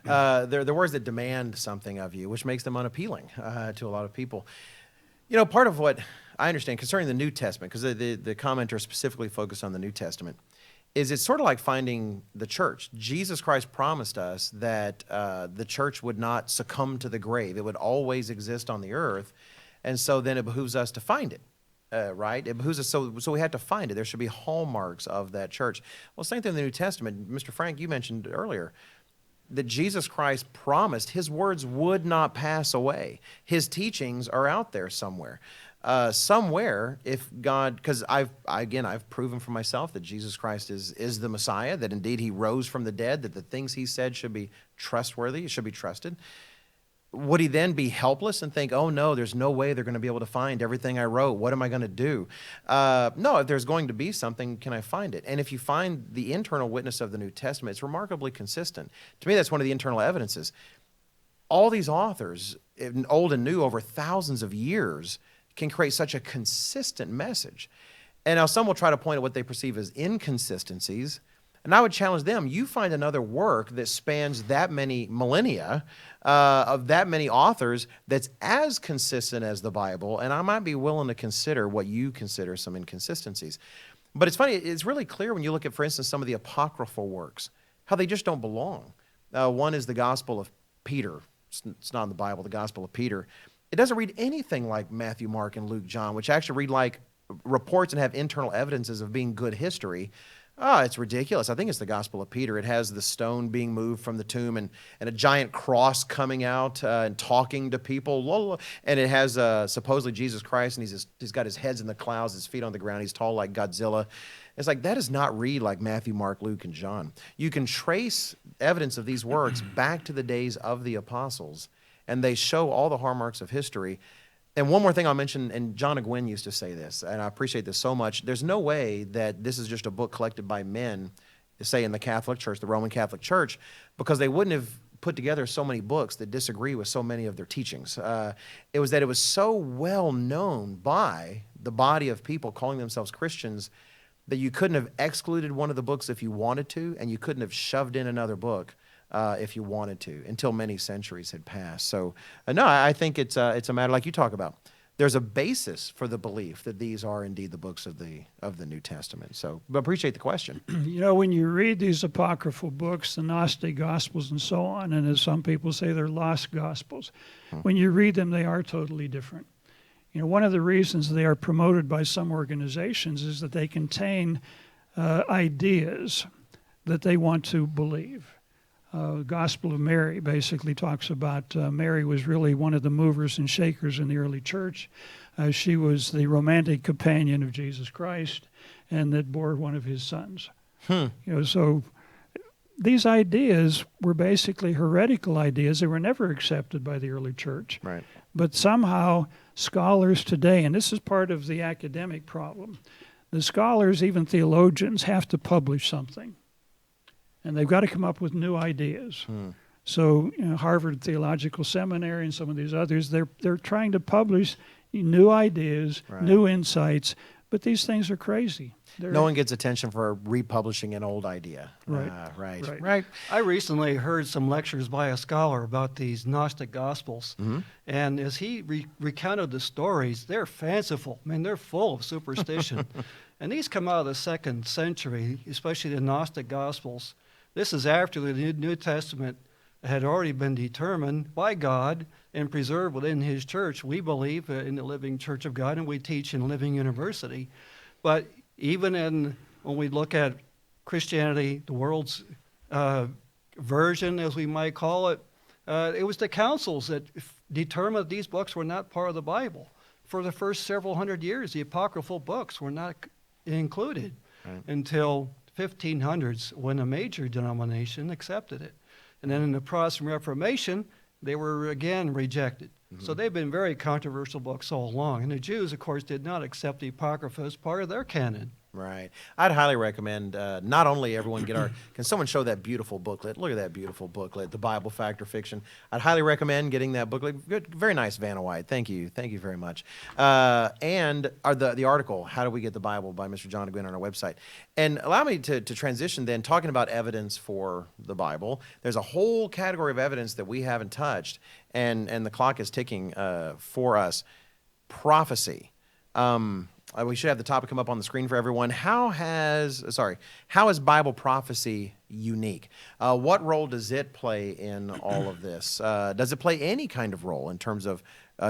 They're words that demand something of you, which makes them unappealing to a lot of people. Part of what I understand concerning the New Testament, because the commenter specifically focused on the New Testament, is it's sort of like finding the church. Jesus Christ promised us that the church would not succumb to the grave. It would always exist on the earth. And so then it behooves us to find it. Right? It behooves us, so we have to find it. There should be hallmarks of that church. Well, same thing in the New Testament. Mr. Frank, you mentioned earlier that Jesus Christ promised his words would not pass away. His teachings are out there somewhere. somewhere, if God, because I've proven for myself that Jesus Christ is the Messiah, that indeed he rose from the dead, that the things he said should be trustworthy, should be trusted. Would he then be helpless and think, oh no, there's no way they're going to be able to find everything I wrote? What am I going to do? No, if there's going to be something, can I find it? And if you find the internal witness of the New Testament, it's remarkably consistent. To me, that's one of the internal evidences. All these authors, old and new, over thousands of years, can create such a consistent message. And now some will try to point at what they perceive as inconsistencies. And I would challenge them, you find another work that spans that many millennia of that many authors that's as consistent as the Bible, and I might be willing to consider what you consider some inconsistencies. But it's funny, it's really clear when you look at, for instance, some of the apocryphal works, how they just don't belong. One is the Gospel of Peter. It's not in the Bible, the Gospel of Peter. It doesn't read anything like Matthew, Mark, and Luke, John, which actually read like reports and have internal evidences of being good history. It's ridiculous. I think it's the Gospel of Peter. It has the stone being moved from the tomb and a giant cross coming out and talking to people. And it has supposedly Jesus Christ, and he's got his heads in the clouds, his feet on the ground. He's tall like Godzilla. It's like, that does not read like Matthew, Mark, Luke, and John. You can trace evidence of these works back to the days of the apostles, and they show all the hallmarks of history. And one more thing I'll mention, and John Ogwyn used to say this, and I appreciate this so much. There's no way that this is just a book collected by men, say in the Catholic Church, the Roman Catholic Church, because they wouldn't have put together so many books that disagree with so many of their teachings. It was that it was so well known by the body of people calling themselves Christians that you couldn't have excluded one of the books if you wanted to, and you couldn't have shoved in another book if you wanted to, until many centuries had passed. So, no, I think it's a matter like you talk about. There's a basis for the belief that these are indeed the books of the New Testament. So, but appreciate the question. You know, when you read these apocryphal books, the Gnostic Gospels and so on, and as some people say, they're lost Gospels, when you read them, they are totally different. You know, one of the reasons they are promoted by some organizations is that they contain ideas that they want to believe. Gospel of Mary basically talks about Mary was really one of the movers and shakers in the early church. She was the romantic companion of Jesus Christ, and that bore one of his sons. You know, so these ideas were basically heretical ideas. They were never accepted by the early church. Right. But somehow scholars today, and this is part of the academic problem, the scholars, even theologians, have to publish something. And they've got to come up with new ideas. So, you know, Harvard Theological Seminary and some of these others, they're trying to publish new ideas, right, new insights, but these things are crazy. No one gets attention for republishing an old idea. Right. Right. I recently heard some lectures by a scholar about these Gnostic Gospels, and as he recounted the stories, they're fanciful. I mean, they're full of superstition. And these come out of the 2nd century, especially the Gnostic Gospels. This is after the New Testament had already been determined by God and preserved within his church. We believe in the living church of God, and we teach in Living University. But even when we look at Christianity, the world's version, as we might call it, it was the councils that determined these books were not part of the Bible. For the first several hundred years, the apocryphal books were not included until 1500s, when a major denomination accepted it. And then in the Protestant Reformation, they were again rejected. So they've been very controversial books all along. And the Jews, of course, did not accept the Apocrypha as part of their canon. Right. I'd highly recommend not only everyone get can someone show that beautiful booklet? Look at that beautiful booklet, The Bible, Fact or Fiction. I'd highly recommend getting that booklet. Good, very nice, Vanna White. Thank you. Thank you very much. And the article, How Do We Get the Bible, by Mr. John Ogwyn on our website. And allow me to transition then, talking about evidence for the Bible. There's a whole category of evidence that we haven't touched, and the clock is ticking for us. Prophecy. We should have the topic come up on the screen for everyone. How is Bible prophecy unique? What role does it play in all of this? Does it play any kind of role in terms of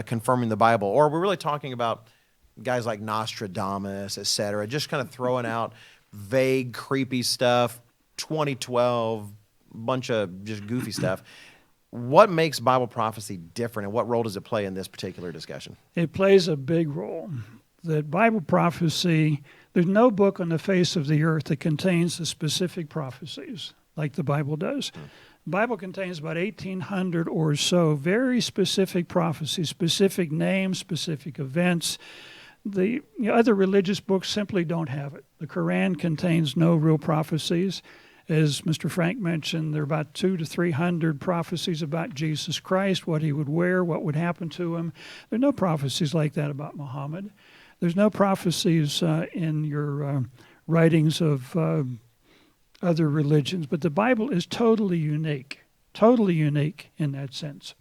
confirming the Bible? Or we're really talking about guys like Nostradamus, et cetera, just kind of throwing out vague, creepy stuff, 2012, bunch of just goofy stuff. what makes Bible prophecy different, and what role does it play in this particular discussion? It plays a big role. That Bible prophecy, there's no book on the face of the earth that contains the specific prophecies like the Bible does. The Bible contains about 1,800 or so very specific prophecies, specific names, specific events. The other religious books simply don't have it. The Quran contains no real prophecies. As Mr. Frank mentioned, there are about 200 to 300 prophecies about Jesus Christ, what he would wear, what would happen to him. There are no prophecies like that about Muhammad. There's no prophecies in your writings of other religions, but the Bible is totally unique in that sense.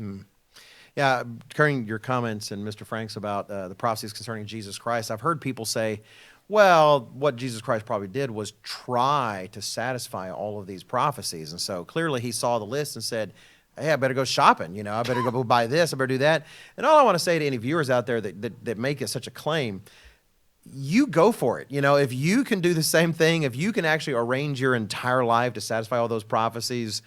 Yeah, during your comments and Mr. Frank's about the prophecies concerning Jesus Christ, I've heard people say, well, what Jesus Christ probably did was try to satisfy all of these prophecies. And so clearly he saw the list and said, hey, I better go shopping. You know, I better go buy this. I better do that. And all I want to say to any viewers out there that make it such a claim, you go for it. You know, if you can do the same thing, if you can actually arrange your entire life to satisfy all those prophecies,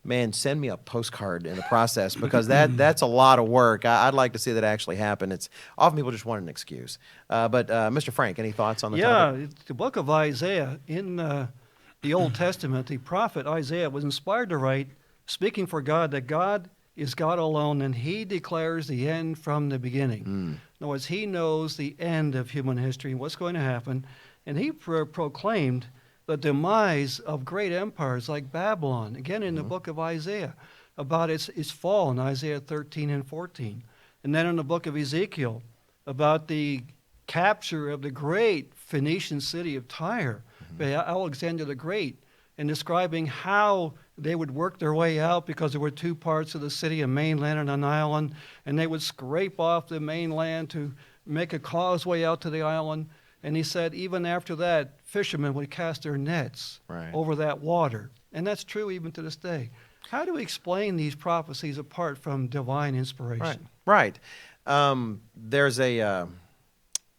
man, send me a postcard in the process, because that's a lot of work. I'd like to see that actually happen. It's often people just want an excuse. But Mr. Frank, any thoughts on the topic? Yeah, the book of Isaiah in the Old Testament, the prophet Isaiah was inspired to write, speaking for God, that God is God alone, and he declares the end from the beginning. In other words, he knows the end of human history and what's going to happen, and he proclaimed the demise of great empires like Babylon, again in the book of Isaiah, about its fall in Isaiah 13 and 14. And then in the book of Ezekiel, about the capture of the great Phoenician city of Tyre by Alexander the Great, and describing how they would work their way out, because there were two parts of the city, a mainland and an island, and they would scrape off the mainland to make a causeway out to the island. And he said even after that, fishermen would cast their nets over that water. And that's true even to this day. How do we explain these prophecies apart from divine inspiration? Right. There's I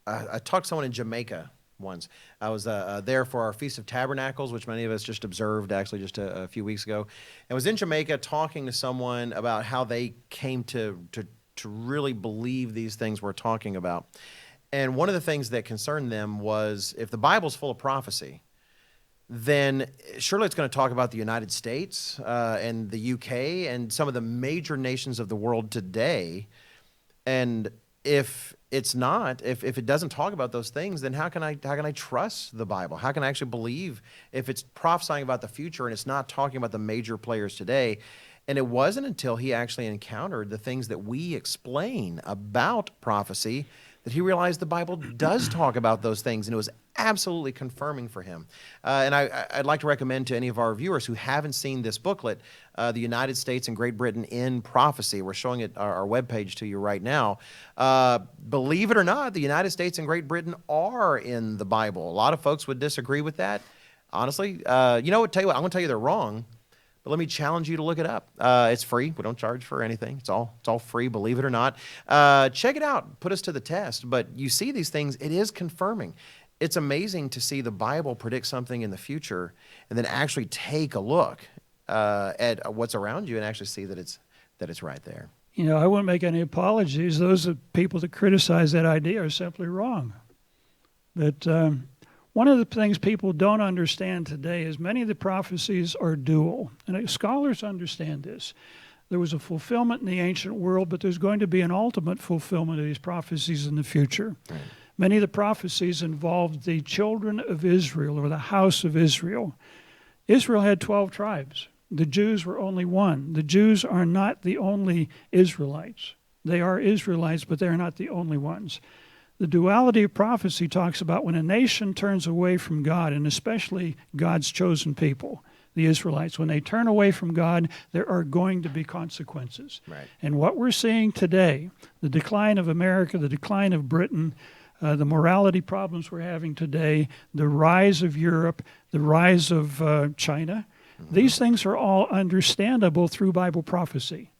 talked to someone in Jamaica once. I was there for our Feast of Tabernacles, which many of us just observed actually just a few weeks ago. And was in Jamaica talking to someone about how they came to really believe these things we're talking about. And one of the things that concerned them was, if the Bible's full of prophecy, then surely it's going to talk about the United States and the UK and some of the major nations of the world today. And if it's not, if it doesn't talk about those things, then how can I trust the Bible? How can I actually believe if it's prophesying about the future and it's not talking about the major players today? And it wasn't until he actually encountered the things that we explain about prophecy that he realized the Bible does talk about those things, and it was absolutely confirming for him. And I'd like to recommend to any of our viewers who haven't seen this booklet, The United States and Great Britain in Prophecy. We're showing it our webpage to you right now. Believe it or not, the United States and Great Britain are in the Bible. A lot of folks would disagree with that. Honestly, you know what? Tell you what, I'm going to tell you they're wrong. But let me challenge you to look it up. It's free. We don't charge for anything. It's all free, believe it or not. Check it out. Put us to the test. But you see these things, it is confirming. It's amazing to see the Bible predict something in the future and then actually take a look at what's around you and actually see that it's right there. You know, I wouldn't make any apologies. Those people that criticize that idea are simply wrong. But one of the things people don't understand today is many of the prophecies are dual. And scholars understand this. There was a fulfillment in the ancient world, but there's going to be an ultimate fulfillment of these prophecies in the future. Right. Many of the prophecies involved the children of Israel, or the house of Israel. Israel had 12 tribes. The Jews were only one. The Jews are not the only Israelites. They are Israelites, but they're not the only ones. The duality of prophecy talks about when a nation turns away from God, and especially God's chosen people, the Israelites. When they turn away from God, there are going to be consequences. Right. And what we're seeing today, the decline of America, the decline of Britain, the morality problems we're having today, the rise of Europe, the rise of China, these things are all understandable through Bible prophecy.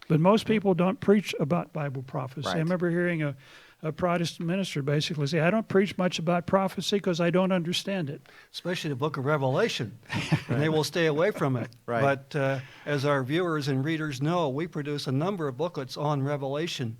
But most people don't preach about Bible prophecy. Right. I remember hearing a a Protestant minister basically say, I don't preach much about prophecy because I don't understand it. Especially the book of Revelation, and they will stay away from it. Right. But as our viewers and readers know, we produce a number of booklets on Revelation.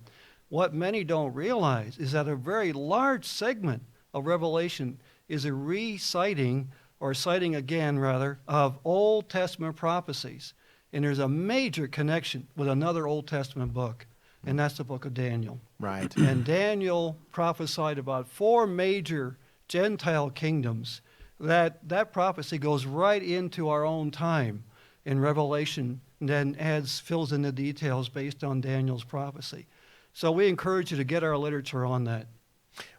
What many don't realize is that a very large segment of Revelation is a reciting, or citing again rather, of Old Testament prophecies. And there's a major connection with another Old Testament book, and that's the book of Daniel. Right. And Daniel prophesied about 4 major Gentile kingdoms. That prophecy goes right into our own time in Revelation, and then fills in the details based on Daniel's prophecy. So we encourage you to get our literature on that.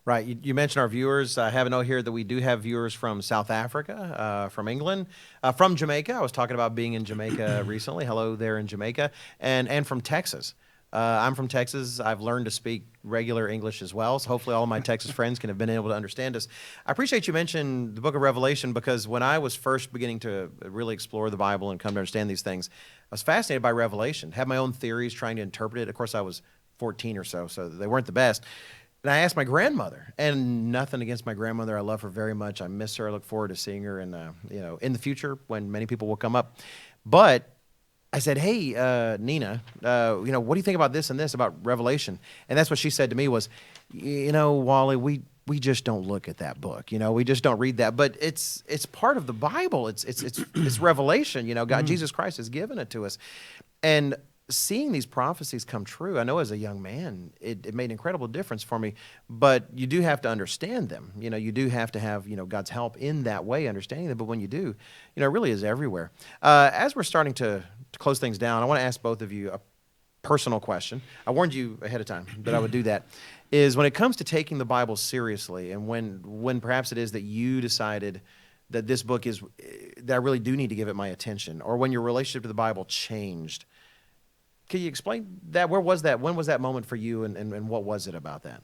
Right. You mentioned our viewers. I have a note here that we do have viewers from South Africa, from England, from Jamaica. I was talking about being in Jamaica recently. Hello there in Jamaica. And from Texas. I'm from Texas. I've learned to speak regular English as well, so hopefully all of my Texas friends can have been able to understand us. I appreciate you mentioning the book of Revelation, because when I was first beginning to really explore the Bible and come to understand these things, I was fascinated by Revelation, had my own theories trying to interpret it. Of course, I was 14 or so they weren't the best. And I asked my grandmother, and nothing against my grandmother. I love her very much. I miss her. I look forward to seeing her in the future when many people will come up. But I said, hey, Nina, what do you think about this and this, about Revelation? And that's what she said to me was, Wally, we just don't look at that book. We just don't read that. But it's part of the Bible. It's Revelation. God, Jesus Christ has given it to us. And seeing these prophecies come true, I know as a young man, it made an incredible difference for me. But you do have to understand them. You do have to have, God's help in that way, understanding them. But when you do, it really is everywhere. As we're starting to close things down, I want to ask both of you a personal question. I warned you ahead of time that I would do that. Is when it comes to taking the Bible seriously, and when perhaps it is that you decided that this book is, that I really do need to give it my attention, or when your relationship to the Bible changed, can you explain that? Where was that? When was that moment for you, and what was it about that?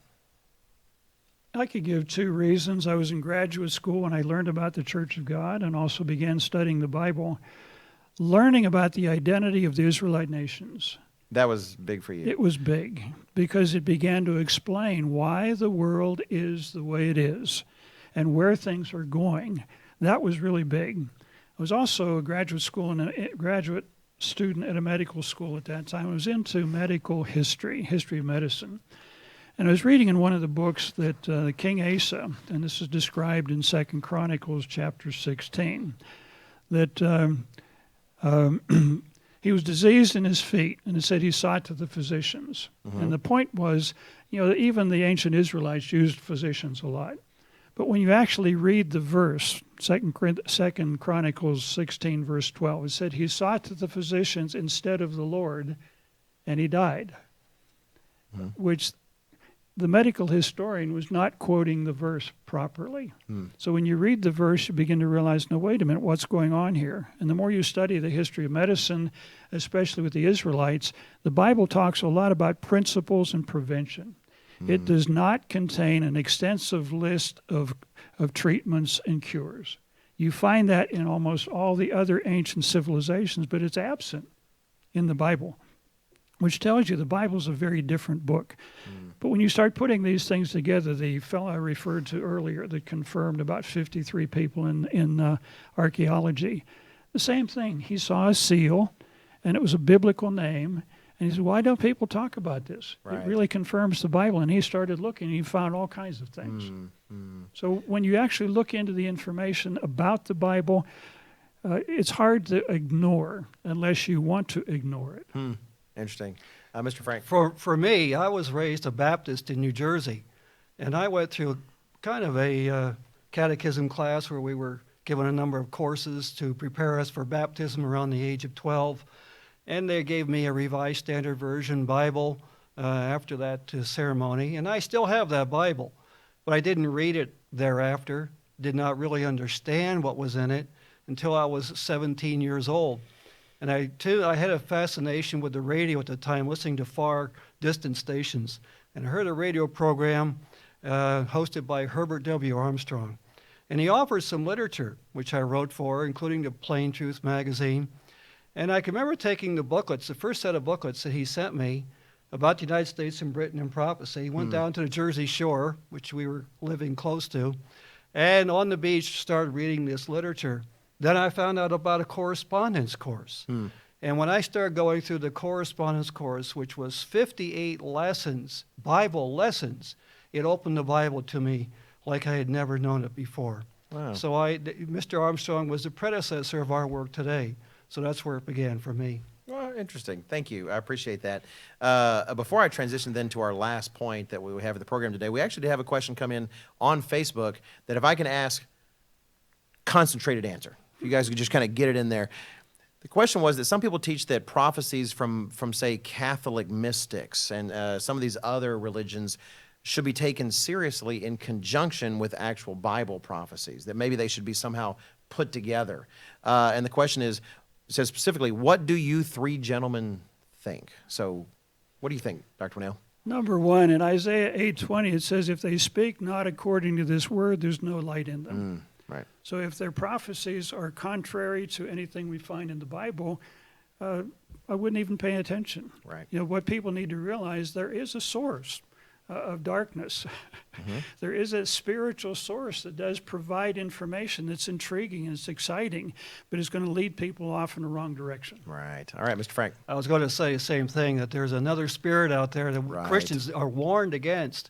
I could give 2 reasons. I was in graduate school when I learned about the Church of God and also began studying the Bible, learning about the identity of the Israelite nations. That was big for you. It was big because it began to explain why the world is the way it is and where things are going. That was really big. I was also a graduate student at a medical school at that time. I was into medical history of medicine. And I was reading in one of the books that King Asa, and this is described in 2 Chronicles chapter 16, that he was diseased in his feet, and it said he sought to the physicians. Mm-hmm. And the point was, even the ancient Israelites used physicians a lot. But when you actually read the verse, 2 Chronicles 16, verse 12, it said he sought to the physicians instead of the Lord, and he died. Mm-hmm. Which the medical historian was not quoting the verse properly. Mm. So when you read the verse, you begin to realize, no, wait a minute, what's going on here? And the more you study the history of medicine, especially with the Israelites, the Bible talks a lot about principles and prevention. It does not contain an extensive list of treatments and cures. You find that in almost all the other ancient civilizations, but it's absent in the Bible, which tells you the Bible's a very different book. But when you start putting these things together, the fellow I referred to earlier that confirmed about 53 people in archaeology, the same thing. He saw a seal, and it was a biblical name. And he said, why don't people talk about this? Right. It really confirms the Bible. And he started looking, and he found all kinds of things. So when you actually look into the information about the Bible, it's hard to ignore unless you want to ignore it. Interesting. Mr. Frank? For me, I was raised a Baptist in New Jersey. And I went through kind of a catechism class where we were given a number of courses to prepare us for baptism around the age of 12. And they gave me a Revised Standard Version Bible after that ceremony. And I still have that Bible. But I didn't read it thereafter, did not really understand what was in it until I was 17 years old. And I had a fascination with the radio at the time, listening to far distant stations. And I heard a radio program hosted by Herbert W. Armstrong. And he offered some literature, which I wrote for, including the Plain Truth magazine. And I can remember taking the booklets, the first set of booklets that he sent me, about the United States and Britain and prophecy. He went down to the Jersey Shore, which we were living close to, and on the beach started reading this literature. Then I found out about a correspondence course. And when I started going through the correspondence course, which was 58 lessons, Bible lessons, it opened the Bible to me like I had never known it before. Wow. So Mr. Armstrong was the predecessor of our work today. So that's where it began for me. Well, interesting. Thank you. I appreciate that. Before I transition then to our last point that we have in the program today, we actually did have a question come in on Facebook that if I can ask, concentrated answer. If you guys could just kind of get it in there. The question was that some people teach that prophecies from say, Catholic mystics and some of these other religions should be taken seriously in conjunction with actual Bible prophecies, that maybe they should be somehow put together. And the question is, it says specifically, what do you three gentlemen think? So what do you think, Dr. Winnail? Number one, in Isaiah 8:20, it says, if they speak not according to this word, there's no light in them. Right. So if their prophecies are contrary to anything we find in the Bible, I wouldn't even pay attention. Right. You know, what people need to realize, there is a source of darkness. There is a spiritual source that does provide information that's intriguing and it's exciting, but it's going to lead people off in the wrong direction. Right. All right, Mr. Frank. I was going to say the same thing, that there's another spirit out there that Right. Christians are warned against.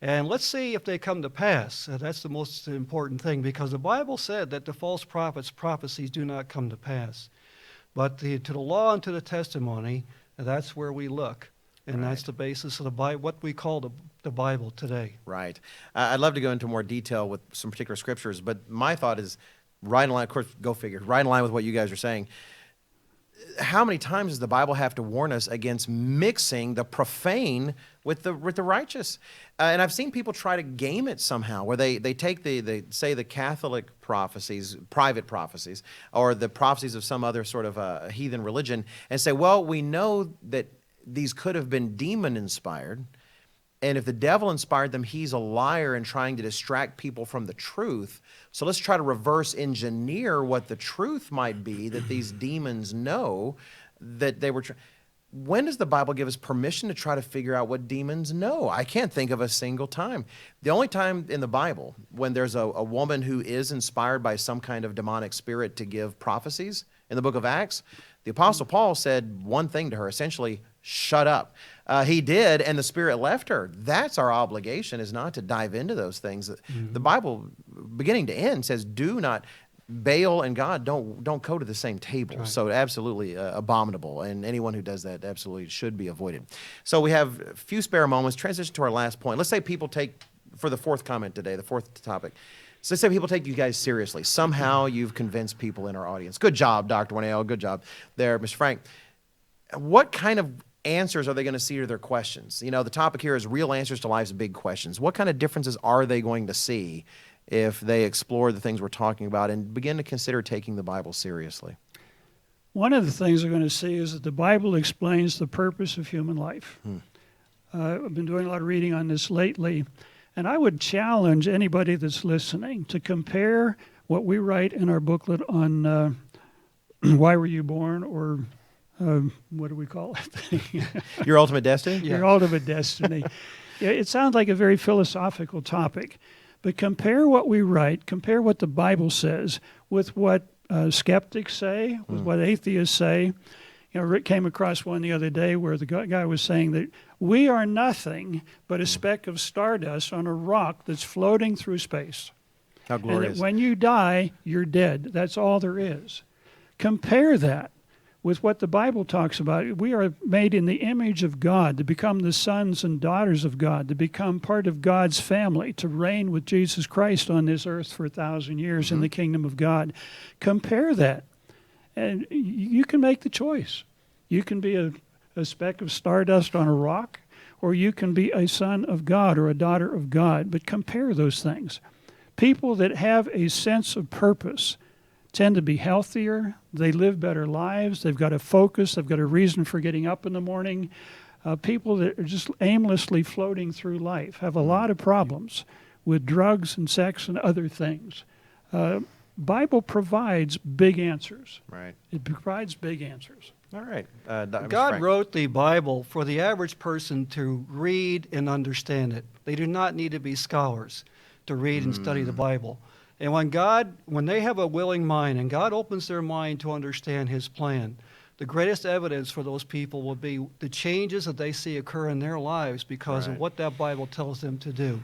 And let's see if they come to pass. That's the most important thing, because the Bible said that the false prophets' prophecies do not come to pass. But to the law and to the testimony, that's where we look. And that's the basis of the Bible, what we call the Bible today. Right. I'd love to go into more detail with some particular scriptures, but my thought is right in line, of course, go figure, right in line with what you guys are saying. How many times does the Bible have to warn us against mixing the profane with the righteous? And I've seen people try to game it somehow, where they take the Catholic prophecies, private prophecies, or the prophecies of some other sort of heathen religion, and say, well, we know that these could have been demon-inspired, and if the devil inspired them, he's a liar and trying to distract people from the truth. So let's try to reverse engineer what the truth might be that these demons know that they were When does the Bible give us permission to try to figure out what demons know? I can't think of a single time. The only time in the Bible when there's a woman who is inspired by some kind of demonic spirit to give prophecies, in the book of Acts, the Apostle Paul said one thing to her, essentially, shut up. He did, and the Spirit left her. That's our obligation, is not to dive into those things. The Bible, beginning to end, says do not, Baal and God don't go to the same table. Right. So absolutely abominable, and anyone who does that absolutely should be avoided. So we have a few spare moments. Transition to our last point. Let's say people take, for the fourth comment today, the fourth topic, so let's say people take you guys seriously. Somehow you've convinced people in our audience. Good job, Dr. Winnail. Good job there, Mr. Frank. What kind of answers are they going to see to their questions? You know, the topic here is real answers to life's big questions. What kind of differences are they going to see if they explore the things we're talking about and begin to consider taking the Bible seriously? One of the things they're going to see is that the Bible explains the purpose of human life. I've been doing a lot of reading on this lately, and I would challenge anybody that's listening to compare what we write in our booklet on why were you born, or what do we call it? Your ultimate destiny? Your ultimate destiny. It sounds like a very philosophical topic, but compare what we write, compare what the Bible says with what skeptics say, with what atheists say. You know, Rick came across one the other day where the guy was saying that we are nothing but a speck of stardust on a rock that's floating through space. How glorious. And that when you die, you're dead. That's all there is. Compare that with what the Bible talks about. We are made in the image of God, to become the sons and daughters of God, to become part of God's family, to reign with Jesus Christ on this earth for 1,000 years in the kingdom of God. Compare that, and you can make the choice. You can be a speck of stardust on a rock, or you can be a son of God or a daughter of God. But compare those things. People that have a sense of purpose tend to be healthier, they live better lives, they've got a focus, they've got a reason for getting up in the morning. People that are just aimlessly floating through life have a lot of problems with drugs and sex and other things. Bible provides big answers. Right. It provides big answers. All right. Mr. God Frank. wrote the Bible for the average person to read and understand it. They do not need to be scholars to read and study the Bible. And when they have a willing mind and God opens their mind to understand his plan, the greatest evidence for those people will be the changes that they see occur in their lives because of Right. what that Bible tells them to do.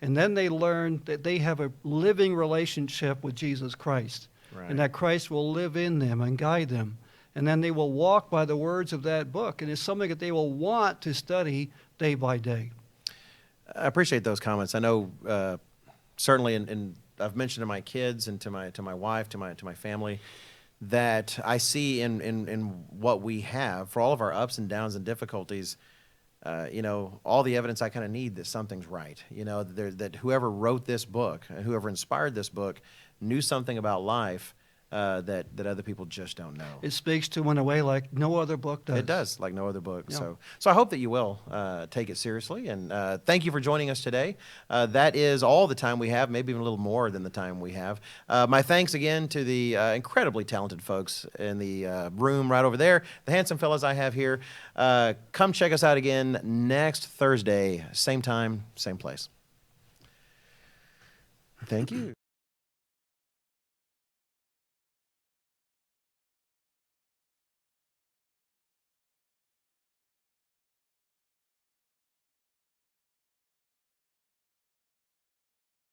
And then they learn that they have a living relationship with Jesus Christ, Right. and that Christ will live in them and guide them. And then they will walk by the words of that book, and it's something that they will want to study day by day. I appreciate those comments. I know certainly, and I've mentioned to my kids and to my wife, to my family, that I see in what we have for all of our ups and downs and difficulties. All the evidence I kind of need that something's right. That whoever wrote this book, whoever inspired this book, knew something about life that other people just don't know. It speaks to them in a way like no other book does. It does, like no other book. Yeah. So I hope that you will take it seriously. And thank you for joining us today. That is all the time we have, maybe even a little more than the time we have. My thanks again to the incredibly talented folks in the room right over there, the handsome fellas I have here. Come check us out again next Thursday, same time, same place. Thank you.